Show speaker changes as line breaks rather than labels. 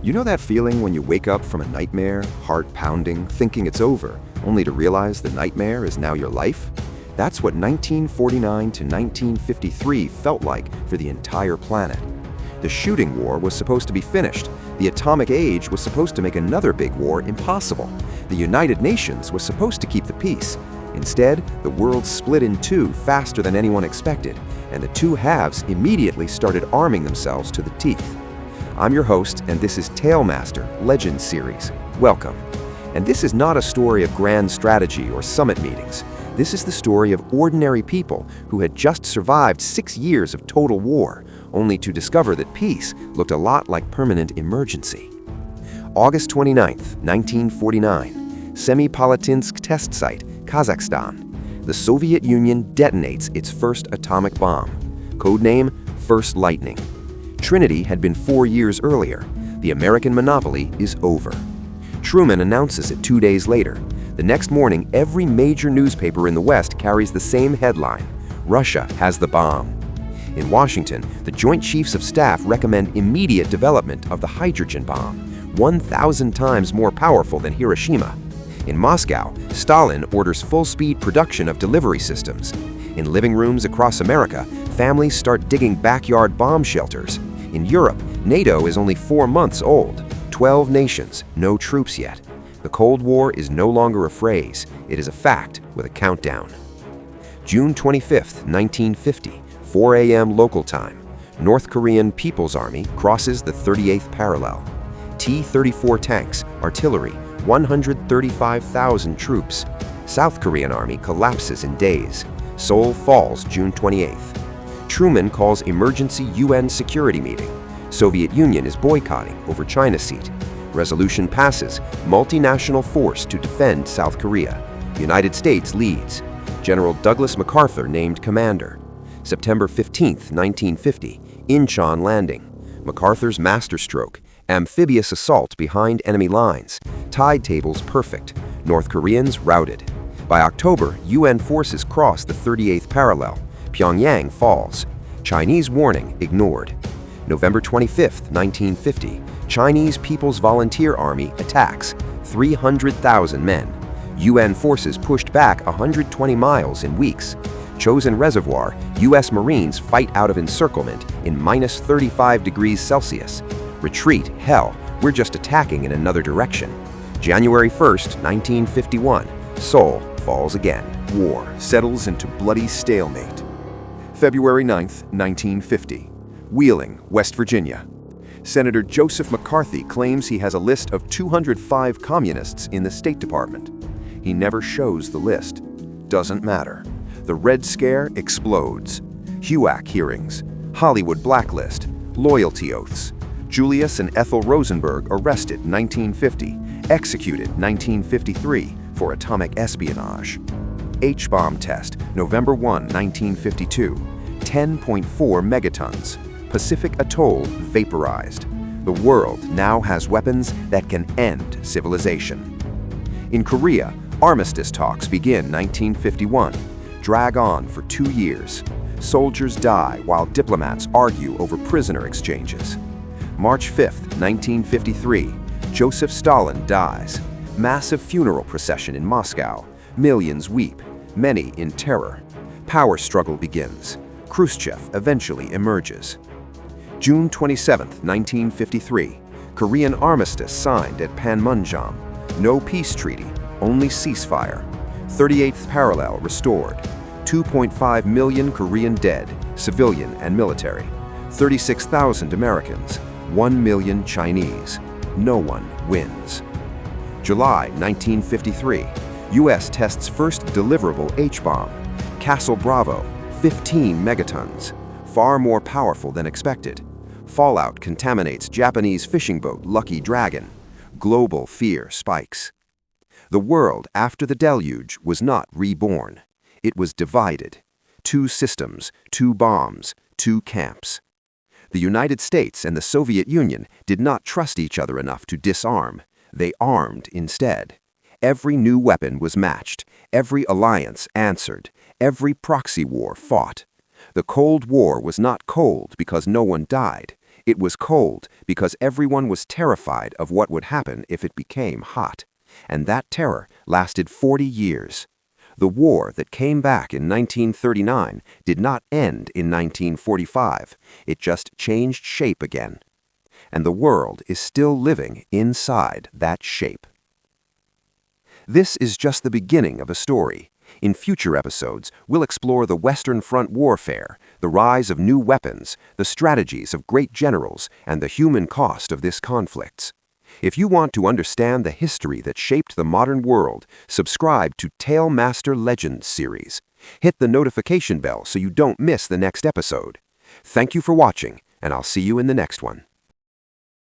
You know that feeling when you wake up from a nightmare, heart pounding, thinking it's over, only to realize the nightmare is now your life? That's what 1949 to 1953 felt like for the entire planet. The shooting war was supposed to be finished. The atomic age was supposed to make another big war impossible. The United Nations was supposed to keep the peace. Instead, the world split in two faster than anyone expected, and the two halves immediately started arming themselves to the teeth. I'm your host, and this is Tailmaster Legends Series. Welcome. And this is not a story of grand strategy or summit meetings. This is the story of ordinary people who had just survived 6 years of total war, only to discover that peace looked a lot like permanent emergency. August 29, 1949, Semipalatinsk test site, Kazakhstan. The Soviet Union detonates its first atomic bomb. Codename First Lightning. Trinity had been 4 years earlier. The American monopoly is over. Truman announces it 2 days later. The next morning, every major newspaper in the West carries the same headline: Russia has the bomb. In Washington, the Joint Chiefs of Staff recommend immediate development of the hydrogen bomb, 1,000 times more powerful than Hiroshima. In Moscow, Stalin orders full-speed production of delivery systems. In living rooms across America, families start digging backyard bomb shelters. In Europe, NATO is only 4 months old. 12 nations, no troops yet. The Cold War is no longer a phrase. It is a fact with a countdown. June 25, 1950, 4 a.m. local time. North Korean People's Army crosses the 38th parallel. T-34 tanks, artillery, 135,000 troops. South Korean Army collapses in days. Seoul falls June 28th. Truman calls emergency UN security meeting. Soviet Union is boycotting over China seat. Resolution passes, multinational force to defend South Korea. United States leads. General Douglas MacArthur named commander. September 15, 1950, Incheon landing. MacArthur's masterstroke, amphibious assault behind enemy lines. Tide tables perfect. North Koreans routed. By October, UN forces cross the 38th parallel. Pyongyang falls. Chinese warning ignored. November 25, 1950, Chinese People's Volunteer Army attacks, 300,000 men. UN forces pushed back 120 miles in weeks. Chosin Reservoir, US Marines fight out of encirclement in minus 35 degrees Celsius. Retreat, hell, we're just attacking in another direction. January 1st, 1951, Seoul falls again. War settles into bloody stalemate. February 9th, 1950, Wheeling, West Virginia. Senator Joseph McCarthy claims he has a list of 205 communists in the State Department. He never shows the list. Doesn't matter. The Red Scare explodes. HUAC hearings, Hollywood blacklist, loyalty oaths. Julius and Ethel Rosenberg arrested 1950, executed 1953 for atomic espionage. H-bomb test, November 1, 1952, 10.4 megatons. Pacific Atoll vaporized. The world now has weapons that can end civilization. In Korea, armistice talks begin 1951, drag on for 2 years. Soldiers die while diplomats argue over prisoner exchanges. March 5, 1953, Joseph Stalin dies. Massive funeral procession in Moscow. Millions weep, many in terror. Power struggle begins. Khrushchev eventually emerges. June 27, 1953, Korean armistice signed at Panmunjom. No peace treaty, only ceasefire. 38th parallel restored. 2.5 million Korean dead, civilian and military. 36,000 Americans. 1 million Chinese. No one wins. July 1953, U.S. tests first deliverable H-bomb. Castle Bravo, 15 megatons. Far more powerful than expected. Fallout contaminates Japanese fishing boat Lucky Dragon. Global fear spikes. The world after the deluge was not reborn. It was divided. 2 systems, 2 bombs, 2 camps. The United States and the Soviet Union did not trust each other enough to disarm. They armed instead. Every new weapon was matched. Every alliance answered. Every proxy war fought. The Cold War was not cold because no one died. It was cold because everyone was terrified of what would happen if it became hot. And that terror lasted 40 years. The war that came back in 1939 did not end in 1945. It just changed shape again. And the world is still living inside that shape. This is just the beginning of a story. In future episodes, we'll explore the Western Front warfare, the rise of new weapons, the strategies of great generals, and the human cost of this conflict. If you want to understand the history that shaped the modern world, subscribe to Talemaster Legends series. Hit the notification bell so you don't miss the next episode. Thank you for watching, and I'll see you in the next one.